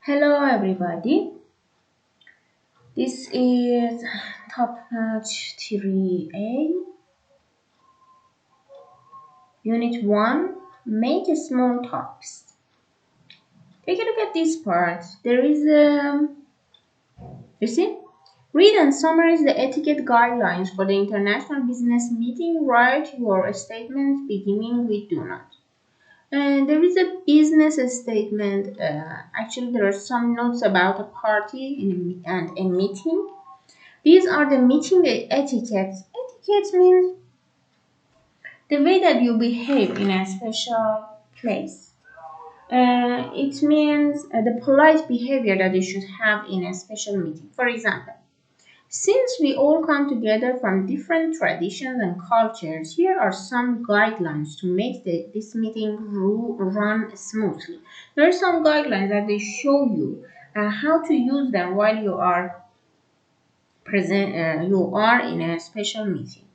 Hello everybody, this is top 3A, Unit 1, Make Small Talks. Take a look at this part. There is you see? Read and summarize the etiquette guidelines for the international business meeting. Write your statement beginning with do not. And there is a business statement. Actually, there are some notes about a party and a meeting. These are the meeting etiquettes. Etiquette means the way that you behave in a special place. It means the polite behavior that you should have in a special meeting. For example, since we all come together from different traditions and cultures, here are some guidelines to make this meeting run smoothly. There are some guidelines that they show you how to use them while you are in a special meeting.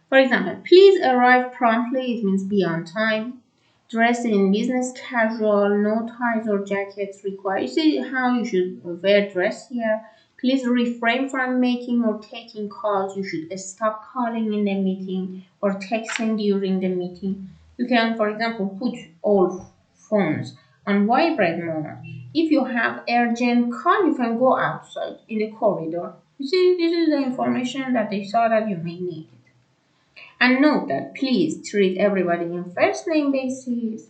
For example, please arrive promptly, it means be on time. Dress in business casual, no ties or jackets required. You see how you should wear dress here. Please refrain from making or taking calls. You should stop calling in the meeting or texting during the meeting. You can, for example, put all phones on vibrate mode. If you have urgent call, you can go outside in the corridor. You see, this is the information that they saw that you may need. And note that please treat everybody in first name basis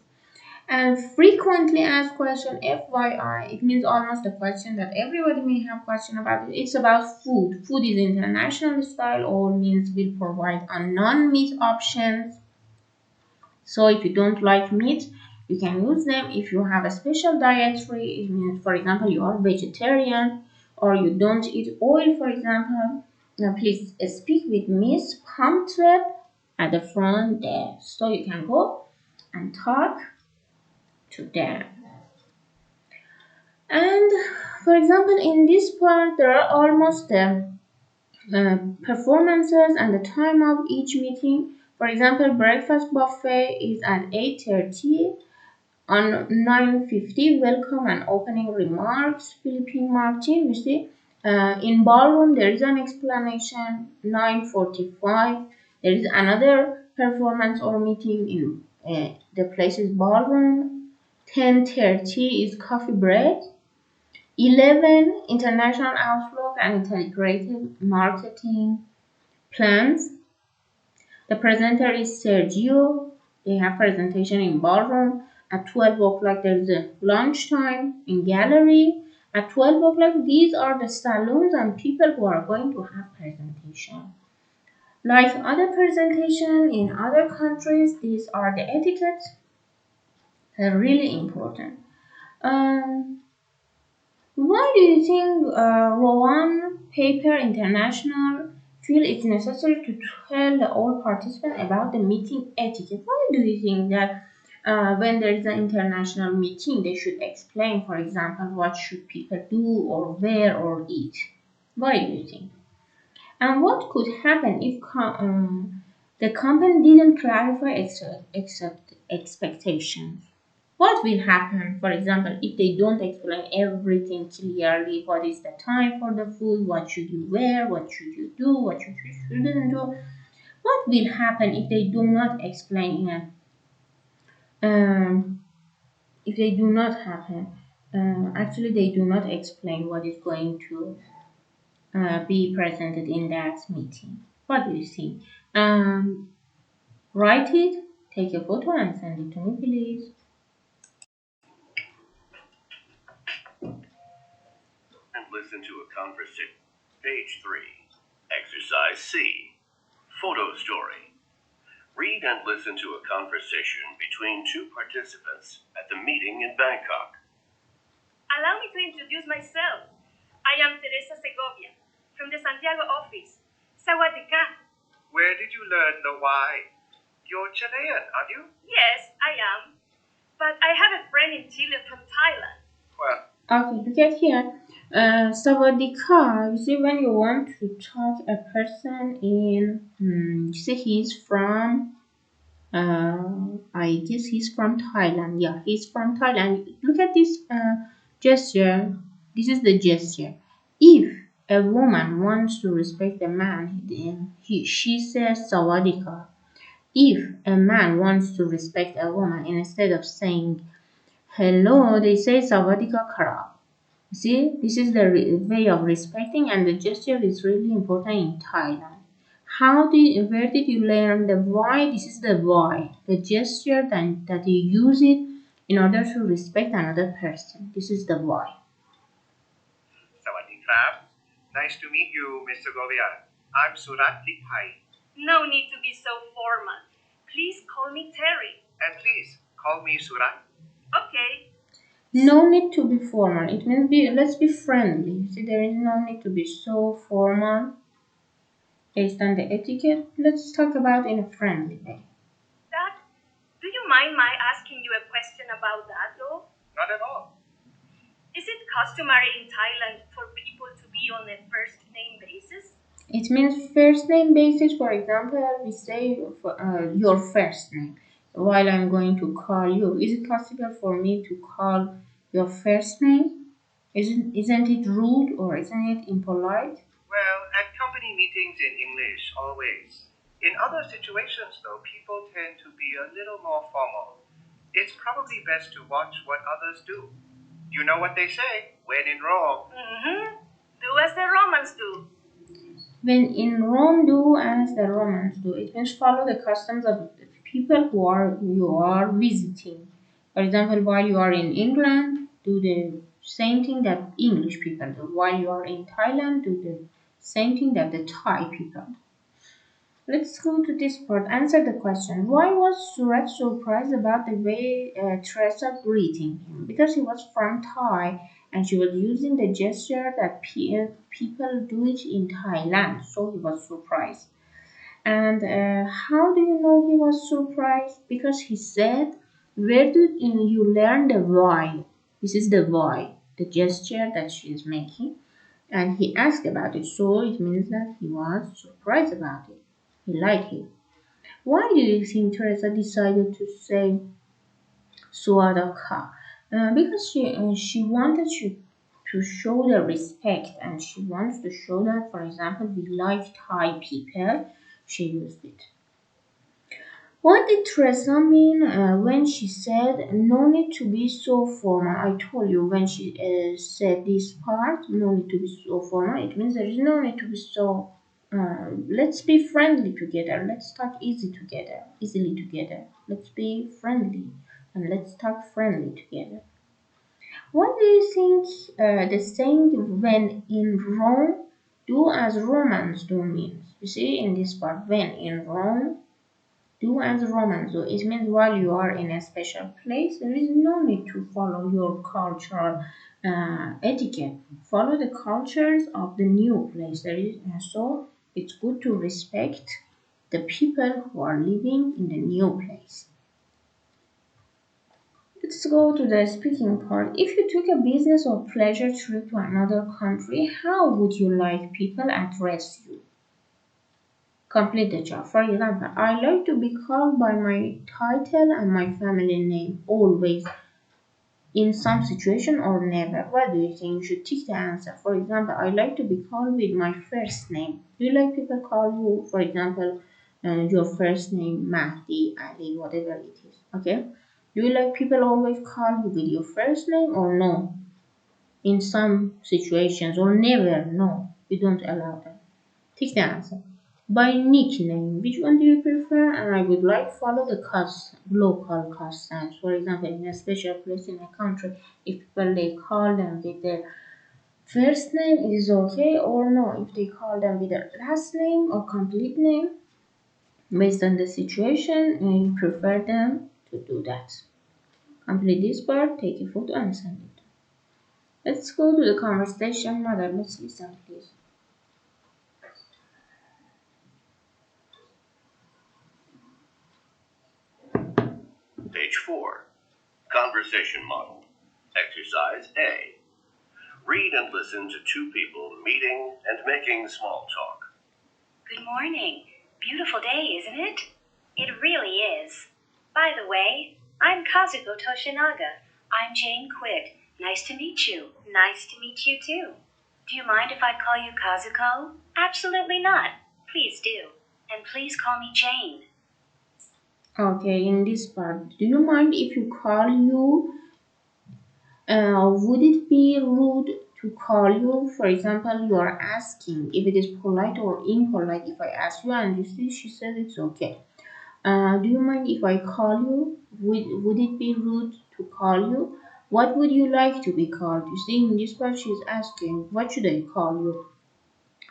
and frequently asked question FYI. It means almost a question that everybody may have question about. It's about food. Food is international style. All means will provide a non-meat options. So if you don't like meat, you can use them. If you have a special dietary, it means for example you are vegetarian or you don't eat oil, for example. Now please speak with Miss Pumptrap at the front desk. So you can go and talk to them. And for example, in this part, there are almost the performances and the time of each meeting. For example, breakfast buffet is at 8:30. On 9:50, welcome and opening remarks, Philippine Martin. You see, in ballroom there is an explanation. 9:45, there is another performance or meeting in the place is ballroom. 10:30 is coffee break. 11, international outlook and integrated marketing plans. The presenter is Sergio. They have presentation in ballroom. At 12 o'clock, there is a lunchtime in gallery. At 12 o'clock, these are the saloons and people who are going to have presentation. Like other presentation in other countries, these are the etiquettes. They're really important. Why do you think Rowan Paper International feel it's necessary to tell all participants about the meeting etiquette? Why do you think that when there is an international meeting, they should explain, for example, what should people do or wear or eat? Why do you think? And what could happen if the company didn't clarify expectations? What will happen, for example, if they don't explain everything clearly? What is the time for the food? What should you wear? What should you do? What you shouldn't do? What will happen if they do not explain if they do not happen? Actually, they do not explain what is going to be presented in that meeting. What do you think? Write it, take a photo and send it to me, please. And listen to a conversation. Page 3. Exercise C. Photo story. Read and listen to a conversation between two participants at the meeting in Bangkok. Allow me to introduce myself. I am Teresa Segovia from the Santiago office. Sawadika. Where did you learn the why? You're Chilean, aren't you? Yes, I am. But I have a friend in Chile from Thailand. Well, Okay, look at here. Sawadika, you see when you want to talk a person in, you see he's from, I guess he's from Thailand. Yeah, he's from Thailand. Look at this Gesture. This is the gesture. If a woman wants to respect a man, then she says sawadika. If a man wants to respect a woman, instead of saying hello, they say sawadika kara. See, this is the way of respecting, and the gesture is really important in Thailand. Where did you learn the why? This is the why, the gesture that you use it in order to respect another person. This is the why. สวัสดีครับ Nice to meet you, Mr. Govia. I'm Surat Likhai. No need to be so formal. Please call me Terry. And please, call me Surat. Okay. No need to be formal. It means let's be friendly. See, there is no need to be so formal based on the etiquette. Let's talk about in a friendly way. Dad, do you mind my asking you a question about that though? Not at all. Is it customary in Thailand for people to be on a first name basis? It means first name basis. For example, we say your first name. While I'm going to call you, is it possible for me to call your first name? Isn't it rude or isn't it impolite? Well, at company meetings in English, always. In other situations, though, people tend to be a little more formal. It's probably best to watch what others do. You know what they say, when in Rome. Mm-hmm. Do as the Romans do. When in Rome, do as the Romans do. It means follow the customs of the people you are visiting. For example, while you are in England, do the same thing that English people do. While you are in Thailand, do the same thing that the Thai people do. Let's go to this part. Answer the question. Why was Surat surprised about the way Teresa greeting him? Because he was from Thai and she was using the gesture that people do it in Thailand. So he was surprised. And how do you know he was surprised? Because he said, where did you learn the why? This is the why, the gesture that she is making. And he asked about it. So it means that he was surprised about it. He liked it. Why do you think Teresa decided to say Suadaka? Because she wanted to show the respect and she wants to show that, for example, we like Thai people. She used it. What did Teresa mean when she said no need to be so formal? I told you when she said this part, no need to be so formal, it means there is no need to be so. Let's be friendly together. Let's talk easily together. Let's be friendly and let's talk friendly together. What do you think the saying when in Rome, do as Romans do means? You see in this part, when in Rome, do as Romans do. It means while you are in a special place, there is no need to follow your cultural etiquette. Follow the cultures of the new place. So it's good to respect the people who are living in the new place. Let's go to the speaking part. If you took a business or pleasure trip to another country, how would you like people address you? Complete the job. For example, I like to be called by my title and my family name always, in some situation or never. What do you think? You should tick the answer. For example, I like to be called with my first name. Do you like people call you, for example, your first name, Mahdi, Ali, whatever it is? Okay. Do you like people always call you with your first name or no? In some situations or never? No, we don't allow that. Tick the answer. By nickname, which one do you prefer? And I would like follow the local customs. For example, in a special place in a country, if people they call them with their first name, it is okay or no. If they call them with their last name or complete name, based on the situation, I prefer them to do that. Complete this part, take a photo and send it. Let's go to the conversation mother. Let's listen, please. Page 4. Conversation model. Exercise A. Read and listen to two people meeting and making small talk. Good morning. Beautiful day, isn't it? It really is. By the way, I'm Kazuko Toshinaga. I'm Jane Quick, Nice to meet you. Nice to meet you too. Do you mind if I call you Kazuko? Absolutely not. Please do. And please call me Jane. Okay, in this part, do you mind if you call you? Would it be rude to call you? For example, you are asking if it is polite or impolite. If I ask you and you see, she said it's okay. Do you mind if I call you? Would it be rude to call you? What would you like to be called? You see, in this part, she's asking, what should I call you?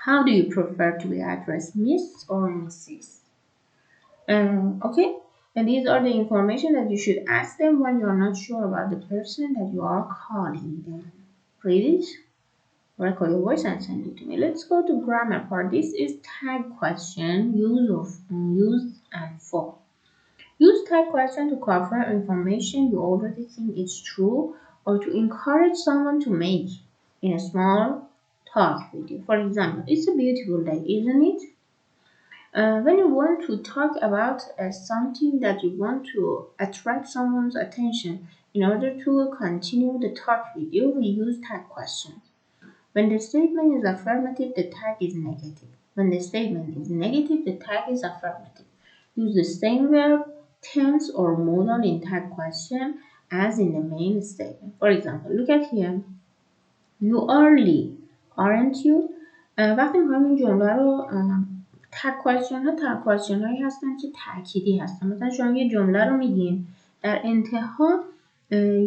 How do you prefer to be addressed, Miss or Mrs.? Okay, and these are the information that you should ask them when you are not sure about the person that you are calling them. Read it, record your voice and send it to me. Let's go to grammar part. This is tag question, use and for. Use tag question to cover information you already think is true or to encourage someone to make in a small talk with you. For example, it's a beautiful day, isn't it? When you want to talk about something that you want to attract someone's attention in order to continue the talk with you, we use tag questions. When the statement is affirmative, the tag is negative. When the statement is negative, the tag is affirmative. Use the same verb, tense, or modal in tag question as in the main statement. For example, look at here. You early, aren't you? وقتی میخوایم این جمله رو تگ کوشن ها تگ کوشن هایی هستن که تأکیدی هستن. مثلا شما یه جمله رو میگین در انتها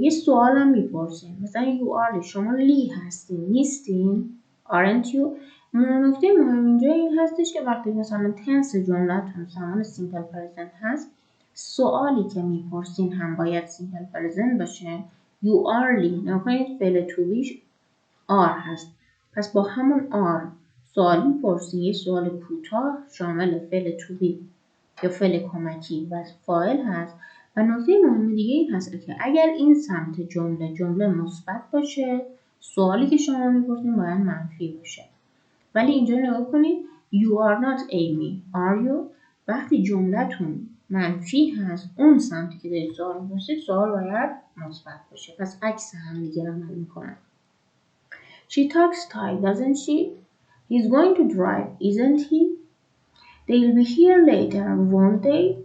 یه سوال هم میپرسین. مثلا you are شما لی هستین نیستین aren't you. نکته مهم اینجا این هستش که وقتی مثلا تنس جملهتون زمان سیمپل پرزنت هست سوالی که میپرسین هم باید سیمپل پرزنت باشه. you are لی نکنید فعل to be are هست. پس با همون are سوال میپرسین. یه سوال کوتاه شامل فعل to be یا فعل کمکی و فاعل هست. و نکته مهم دیگه این هست که اگر این سمت جمله مثبت باشه سوالی که شما میپرسین باید منفی باشه. ولی اینجا نگاه کنید you are not Amy are you. وقتی جملتون منفی هست اون سمتی که دارید سوال میپرسید سوال باید مثبت باشه. پس عکس هم دیگه عمل میکنن. She talks Thai, doesn't she? He's going to drive, isn't he? They'll be here later, won't they?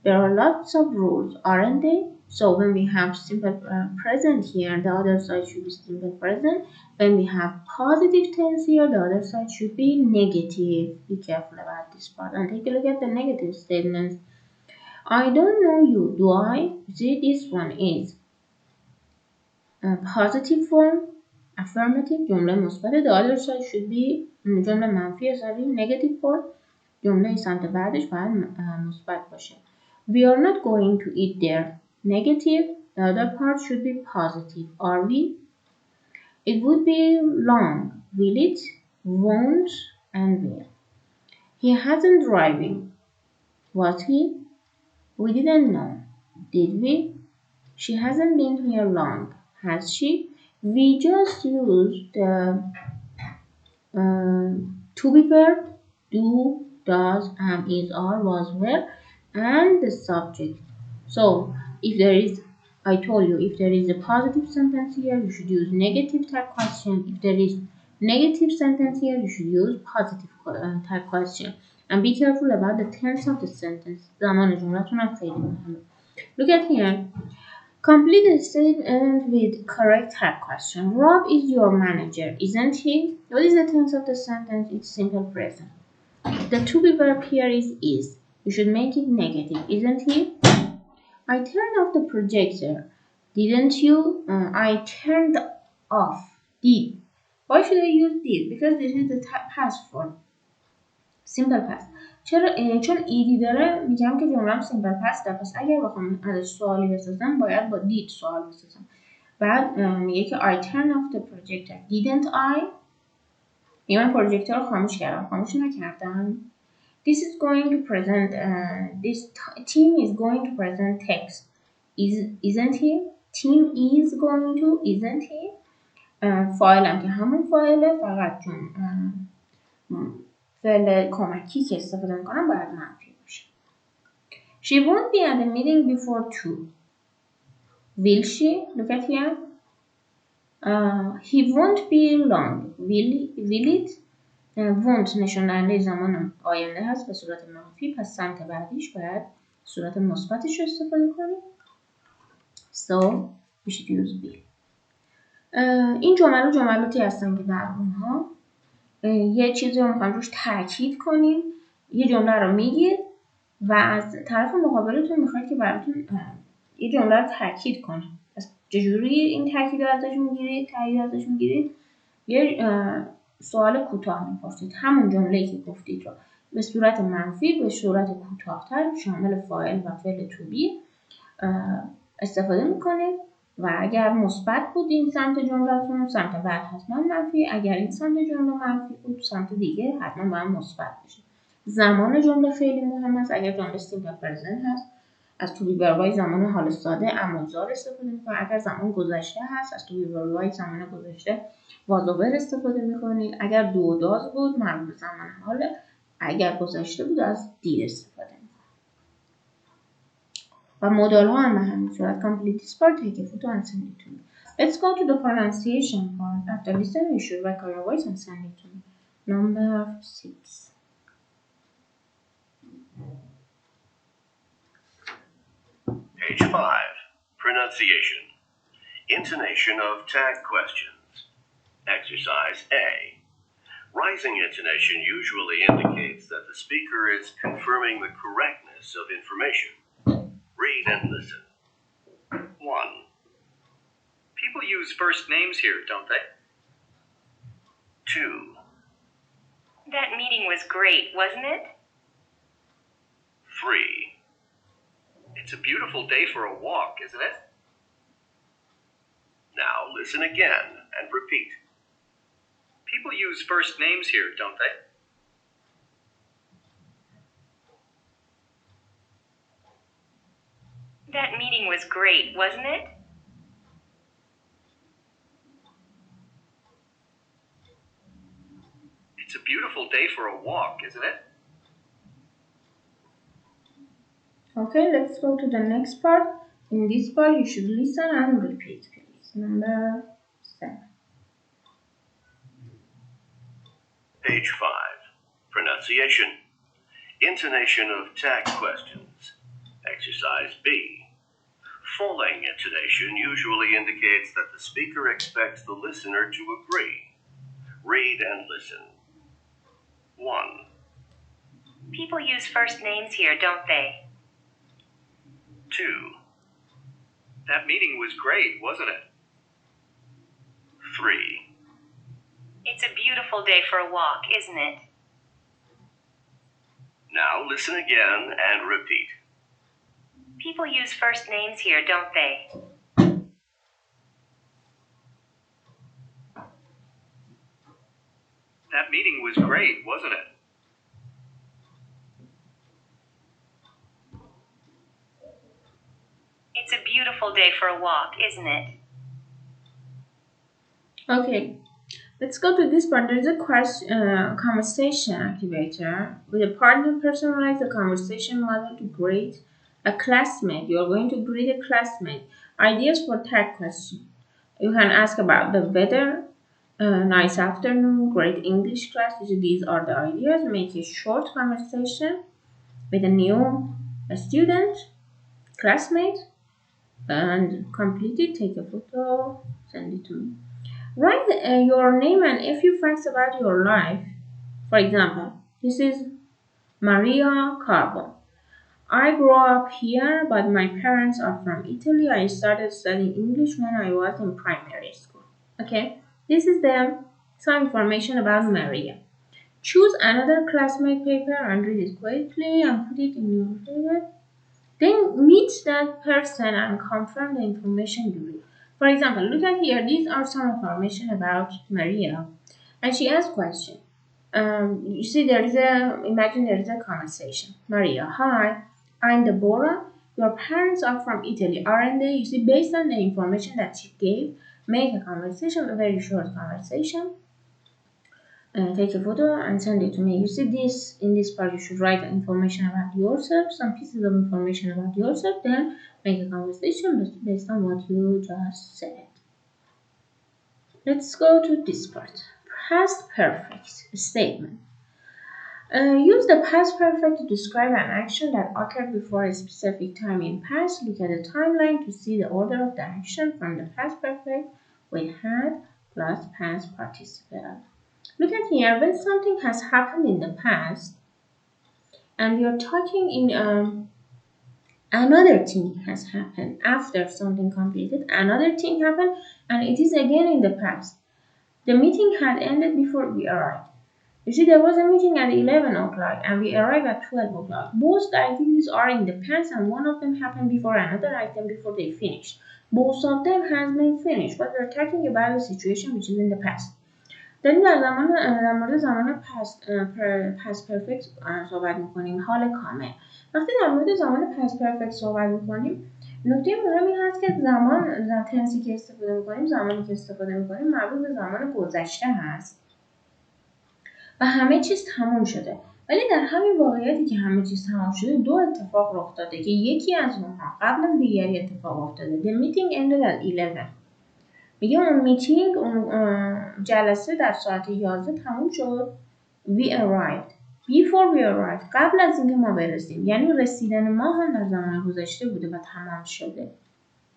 There are lots of rules, aren't they? So when we have simple present here, the other side should be simple present. When we have positive tense here, the other side should be negative. Be careful about this part. And take a look at the negative statements. I don't know you, do I? See, this one is positive form, affirmative, جمله مثبت. The other side should be جمله منفی negative form. جمله سمت بعدش باید مثبت باشه. We are not going to eat there. Negative. The other part should be positive. Are we? It would be long. Will it? Won't and will. He hasn't driving. Was he? We didn't know. Did we? She hasn't been here long. Has she? We just used the to be verb, do, does, am, is, are, was, were, and the subject. So, if there is, I told you, if there is a positive sentence here, you should use negative tag question. If there is negative sentence here, you should use positive tag question. And be careful about the tense of the sentence. زمان جملتون هم خیلی مهمه. Look at here. Complete the statement with correct tag question. Rob is your manager, isn't he? What is the tense of the sentence? It's simple present. The to be verb here is. You should make it negative, isn't he? I turned off the projector. Didn't you? I turned off. Did. Why should I use did? Because this is the past form. Simple past. چون ایدی داره میگم که جمله‌ام سیمپل پسته. پس اگر بخوام ازش سوالی بسازم باید با did سوال بسازم. بعد میگه که I turned off the projector. Didn't I? من پروژکتور رو خاموش کردم. خاموش نکردم. This is going to present. This team is going to present text. Isn't he? Team is going to. Isn't he? فاعلم که همون فاعله فقط چون فعل کمکی که استفاده میکنم باید منفی باشه. She won't be at the meeting before 2. Will she? Look at here. He won't be long. Will it? won't نشان دهنده زمان آینده هست به صورت منفی، پس سمت بعدیش باید صورت مثبتش رو استفاده کنیم. So we should use will. این جملاتی هستن که در اونها یه چیزی رو میخوایم روش تاکید کنیم، یه جمله رو میگید و از طرف مقابلتون میخواید که براتون یه جمله رو تاکید کنه. پس چجوری این تاکید رو ازش میگیرید؟ تایید ازش میگیرید؟ یه سوال کوتاه میپرسید، همون جمله‌ای که گفتید رو به صورت منفی به صورت کوتاه‌تر شامل فاعل و فعل تو بی استفاده میکنید و اگر مثبت بود این سمت جملهتون، سمت بعد حتما منفی. اگر این سمت جمله منفی بود، سمت دیگه حتما باید مثبت بشه. زمان جمله خیلی مهم است. اگر جمله سیمپل پرزنت هست از تو بی وروای زمان حال ساده اموزار استفاده میکنید. اگر زمان گذشته هست از تو بی وروای زمان گذشته وازوبر استفاده میکنید. اگر دو داز بود مربوط به زمان حال، اگر گذشته بود از دیر استفاده میکنید. و مدال ها هم به همین صورت. Complete this part, take a photo and send it to me. Let's go to the pronunciation part. After listening, you should record your voice and send it to me. Number 6. Page 5. Pronunciation. Intonation of tag questions. Exercise A. Rising intonation usually indicates that the speaker is confirming the correctness of information. Read and listen. 1, People use first names here, don't they? 2, That meeting was great, wasn't it? 3, It's a beautiful day for a walk, isn't it? Now listen again and repeat. People use first names here, don't they? That meeting was great, wasn't it? It's a beautiful day for a walk, isn't it? Okay, let's go to the next part. In this part, you should listen and repeat, please. Number 7. Page 5. Pronunciation. Intonation of tag questions. Exercise B. Falling intonation usually indicates that the speaker expects the listener to agree. Read and listen. 1, People use first names here, don't they? 2, That meeting was great, wasn't it? 3, It's a beautiful day for a walk, isn't it? Now listen again and repeat. People use first names here, don't they? That meeting was great, wasn't it? It's a beautiful day for a walk, isn't it? Okay, let's go to this part. There's a conversation activator. With a partner, personalize the conversation model to greet a classmate. You're going to greet a classmate. Ideas for tag question. You can ask about the weather, nice afternoon, great English class. These are the ideas. Make a short conversation with a new student, classmate, and complete it. Take a photo, send it to me. Write your name and a few facts about your life. For example, this is Maria Carbo. I grew up here, but my parents are from Italy. I started studying English when I was in primary school. Okay, this is some information about Maria. Choose another classmate paper and read it quickly and put it in your favorite. Then meet that person and confirm the information you read. For example, look at here. These are some information about Maria, and she asks question. You see, imagine there is a conversation. Maria, hi, I'm Deborah. Your parents are from Italy, aren't they? You see, based on the information that she gave, make a conversation, a very short conversation. Take a photo and send it to me. You see this, in this part you should write information about yourself, some pieces of information about yourself, then make a conversation based on what you just said. Let's go to this part. Past perfect statement. Use the past perfect to describe an action that occurred before a specific time in past. Look at the timeline to see the order of the action from the past perfect with had plus past participle. Look at here, when something has happened in the past and we are talking in another thing has happened after something completed, another thing happened and it is again in the past. The meeting had ended before we arrived. You see, there was a meeting at 11 o'clock and we arrived at 12 o'clock. Both the activities are in the past and one of them happened before another item before they finished. Both of them has been finished, but we're talking about a situation which is in the past. داریم در مورد زمان پس پرفکت صحبت میکنیم، حال کامل. وقتی در مورد زمان پس پرفکت صحبت میکنیم، نکته مهم این هست که تنسی که استفاده میکنیم، زمانی که استفاده میکنیم مربوط به زمان گذشته هست و همه چیز تموم شده. ولی در همین واقعیتی که همه چیز تمام شده، دو اتفاق رخ داده که یکی از اونها قبل از دیگری اتفاق افتاده. The meeting ended at 11. میگه اون میتینگ، اون جلسه در ساعت 11 تموم شد. We arrived. Before we arrived. قبل از اینکه ما برسیم. یعنی رسیدن ما هم در زمان گذشته بوده و تمام شده.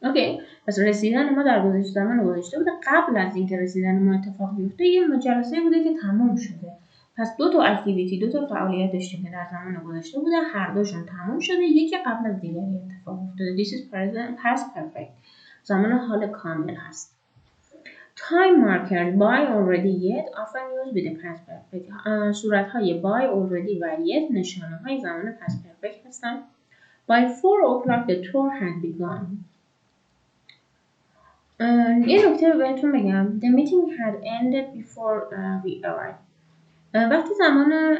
اوکی، پس رسیدن ما در زمان گذشته بوده. قبل از اینکه رسیدن ما اتفاق بیفته یه جلسه بوده که تموم شده. پس دو تا اکتیویتی، دو تا فعالیت داشتیم که در زمان گذشته بوده، هر دوشون تموم شده، یکی قبل از دیگری اتفاق افتاده. This is present past perfect. زمان حال کامل هست. Time markers by already yet often used with the past perfect. صورت‌های by already و yet نشانه‌های زمان past perfect هستند. By 4 o'clock the tour had begun. یه نکته بهتون بگم. The meeting had ended before we arrived. وقتی زمان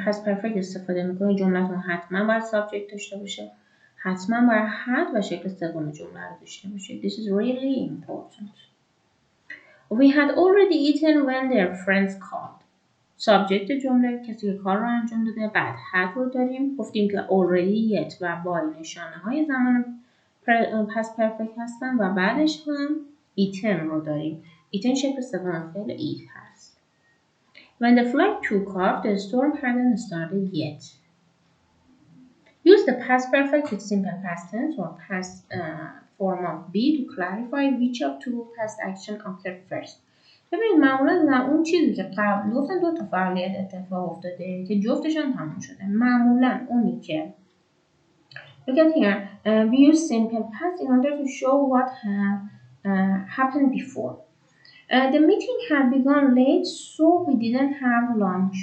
past perfect استفاده میکنید، جملتون حتما باید subject داشته باشه. حتما باید had و شکل سوم جمله رو داشته باشه. This is really important. We had already eaten when their friends called. Subject جمله کسی که کار رو انجام داده. بعد had رو داریم. گفتیم که already yet و by نشانه های زمان past perfect هستن و بعدش هم eaten رو داریم. eaten شکل سوم فعل eat هست. When the flight took off, the storm hadn't started yet. Use the past perfect with simple past tense or past form of be to clarify which of two past action occurred first. ببینید معمولا اون چیزی که قبل گفتن دو تا فعالیت اتفاق افتاده که جفتشون تموم شده. معمولا اونی که look at here, we use simple past in order to show what had happened before. The meeting had begun late, so we didn't have lunch.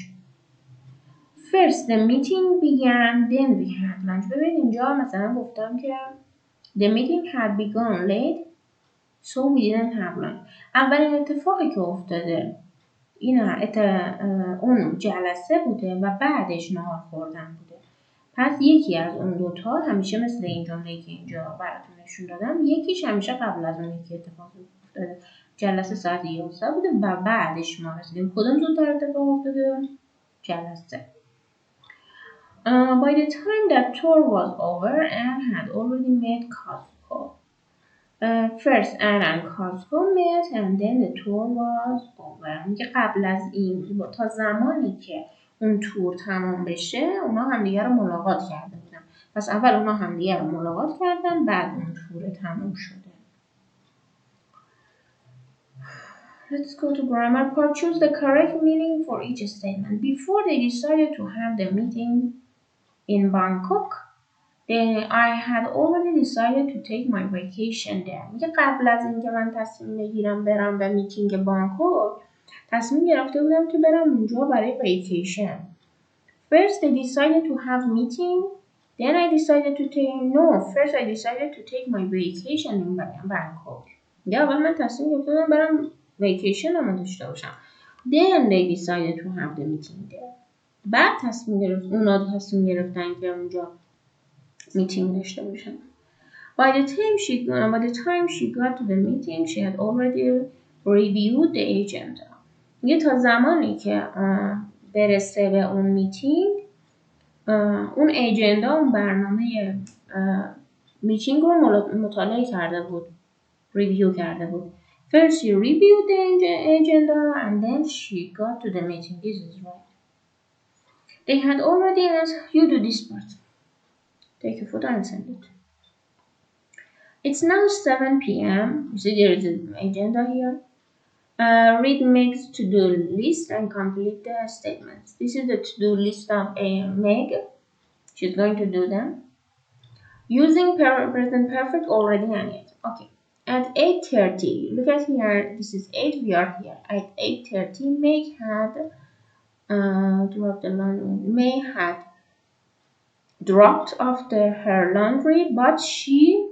First, the meeting began, then we had lunch. ببینید اینجا مثلا گفتم که the meeting had begun late, so we didn't have lunch. اولین اتفاقی که افتاده اون جلسه بوده و بعدش نهار خوردن بوده. پس یکی از اون دوتا همیشه مثل این جمله‌ای که اینجا براتون نشون دادم، یکیش همیشه قبل از اون یکی اتفاق افتاده. جلسه ساعت 11 بوده و بعدش ما رسیدیم. کدوم زودتر اتفاق افتاده؟ جلسه. By the time that tour was over, Anne had already met Kazuko. First, Anne and Kazuko met and then the tour was over. میگه قبل از این تا زمانی که اون تور تمام بشه اونا همدیگه رو ملاقات کرده بودن. پس اول اونا همدیگه رو ملاقات کردن، بعد اون تور تمام شده. Let's go to grammar part. Choose the correct meaning for each statement. Before they decided to have the meeting in Bangkok, I had already decided to take my vacation there. میگه قبل از اینکه من تصمیم بگیرم برم به میتینگ بانکوک، تصمیم گرفته بودم که برم اونجا برای vacation. First they decided to have meeting, then I decided to first I decided to take my vacation in Bangkok. میگه اول من تصمیم گرفته بودم برم vacation رو داشته باشم. Then they decided to have the meeting there. بعد اونا تصمیم گرفتن که اونجا meeting داشته باشن. By the time she got to the meeting, she had already reviewed the agenda. میگه تا زمانی که برسه به اون میتینگ، اون اجندا، اون برنامه میتینگ رو مطالعه کرده بود، ریویو کرده بود. First, she reviewed the agenda and then she got to the meeting. This is right. They had already asked you to this part. Take a photo and send it. It's now 7 p.m. You see there is an agenda here. Read Meg's to-do list and complete the statements. This is the to-do list of Meg. She's going to do them. Using present perfect already and yet. Okay. At 8:30, look at here. This is 8. We are here. At 8:30, Meg had dropped the laundry. Meg had dropped off her laundry, but she,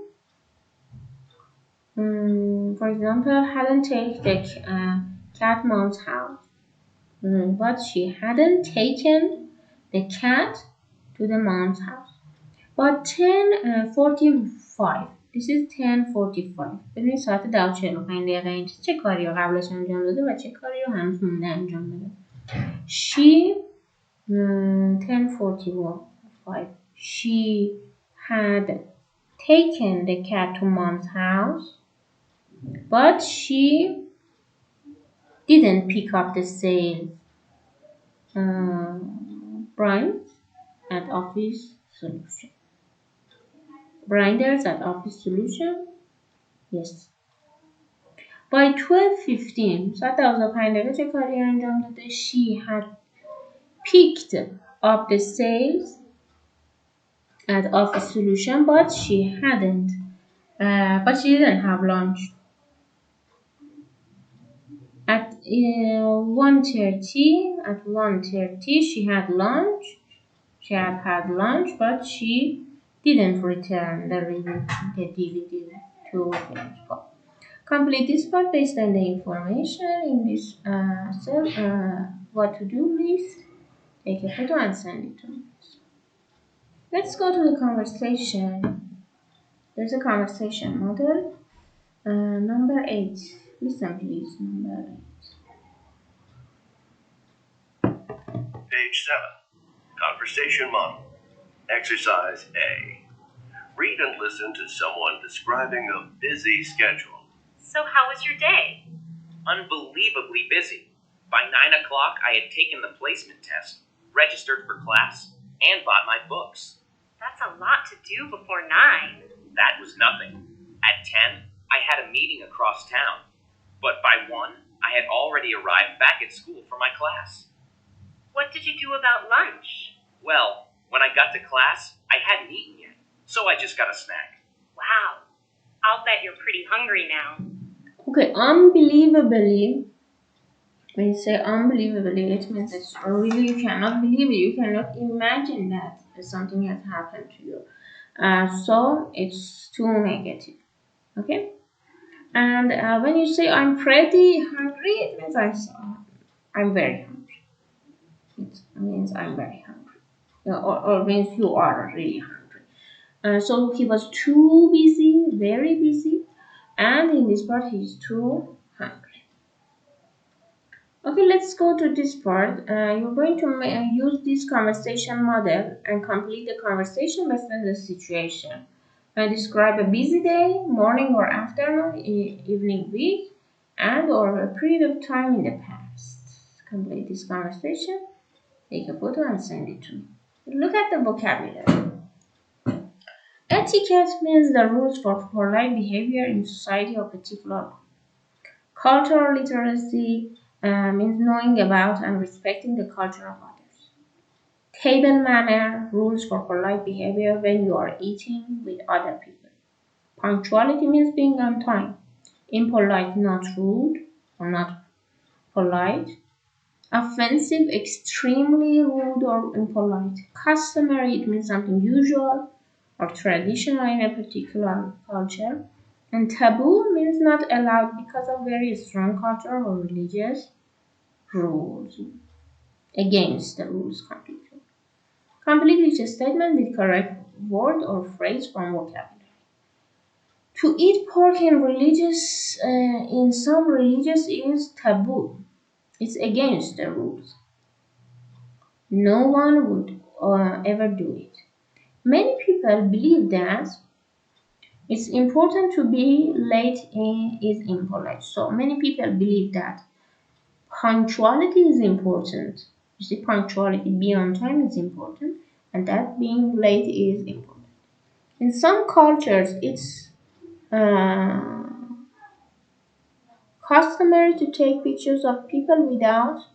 for example, hadn't taken the cat mom's house. But she hadn't taken the cat to the mom's house. But 10:45. This is 10:45. ببینید ساعت 10:45 اینجا چه کاری رو قبلش انجام داده و چه کاری رو هنوز مونده انجام بده. She 10:45. She had taken the cat to mom's house, but she didn't pick up the sales Brian at Office Solution. Grinders at Office Solution? Yes. By 12:15 ساعت 12:05 چه کاری انجام داده؟ She had picked up the sales at Office Solution, but she didn't have lunch. At 1:30 she had lunch. She had lunch, but she didn't return the DVD to Finish. Complete this part based on the information in this cell. What to do list. Take a photo and send it to me. Let's go to the conversation. There's a conversation model. Number 8. Listen, please. Number 8. Page 7. Conversation model. Exercise A. Read and listen to someone describing a busy schedule. So how was your day? Unbelievably busy. By 9 o'clock, I had taken the placement test, registered for class, and bought my books. That's a lot to do before 9. That was nothing. At 10, I had a meeting across town. But by 1, I had already arrived back at school for my class. What did you do about lunch? Well, when I got to class, I hadn't eaten yet, so I just got a snack. Wow. I'll bet you're pretty hungry now. Okay, unbelievably. When you say unbelievably, it means it's really you cannot believe it. You cannot imagine that something has happened to you. So it's too negative. Okay? And when you say I'm pretty hungry, it means I'm very hungry. It means I'm very hungry. Or means you are really hungry. So he was too busy, very busy. And in this part, he's too hungry. Okay, let's go to this part. You're going to use this conversation model and complete the conversation based on the situation. Describe a busy day, morning or afternoon, evening, week, and or a period of time in the past. Complete this conversation. Take a photo and send it to me. Look at the vocabulary. Etiquette means the rules for polite behavior in society or particular. Cultural literacy means knowing about and respecting the culture of others. Table manner, rules for polite behavior when you are eating with other people. Punctuality means being on time. Impolite, not rude or not polite. Offensive, extremely rude or impolite. Customary, it means something usual or traditional in a particular culture. And taboo means not allowed because of very strong cultural or religious rules. Against the rules completely. Complete each statement with correct word or phrase from vocabulary. To eat pork in some religions is taboo. It's against the rules. No one would ever do it. Many people believe that It's important to be late is impolite. So many people believe that punctuality is important. You see, punctuality, being on time is important, and that being late is important. In some cultures, it's uh, customary to take pictures of people without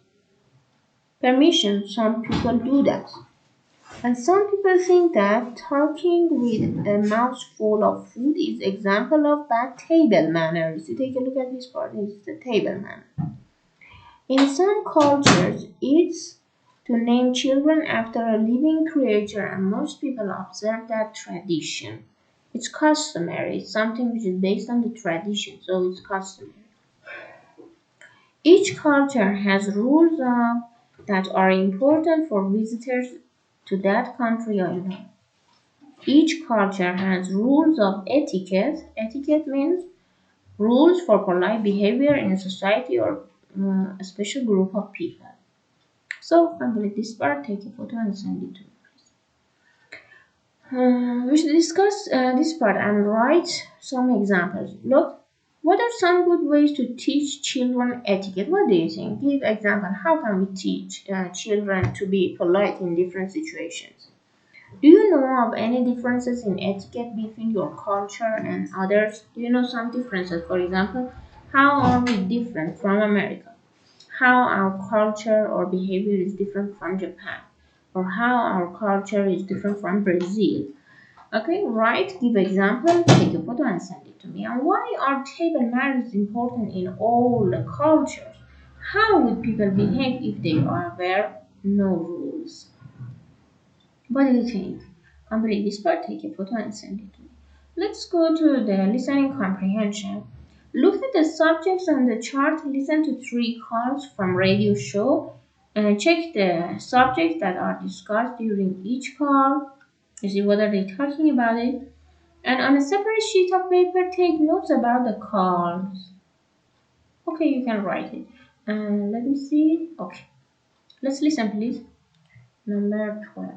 permission. Some people do that. And some people think that talking with a mouth full of food is example of bad table manners. You take a look at this part, it's the table manner. In some cultures, it's to name children after a living creature, and most people observe that tradition. It's customary, it's something which is based on the tradition, so it's customary. Each culture has rules that are important for visitors to that country or not. Each culture has rules of etiquette. Etiquette means rules for polite behavior in a society or a special group of people. So complete this part, take a photo and send it to me. We should discuss this part and write some examples. Look, what are some good ways to teach children etiquette? What do you think? Give example. How can we teach children to be polite in different situations? Do you know of any differences in etiquette between your culture and others? Do you know some differences? For example, how are we different from America? How our culture or behavior is different from Japan? Or how our culture is different from Brazil? Okay, write, give example, take a photo and send it to me. And why are table manners important in all the cultures? How would people behave if there were no rules? What do you think? Complete this part, take a photo and send it to me. Let's go to the listening comprehension. Look at the subjects on the chart, listen to 3 calls from radio show, and check the subjects that are discussed during each call. You see what are they talking about it? And on a separate sheet of paper, take notes about the calls. Okay, you can write it. Let me see. Okay, let's listen, please. Number 12.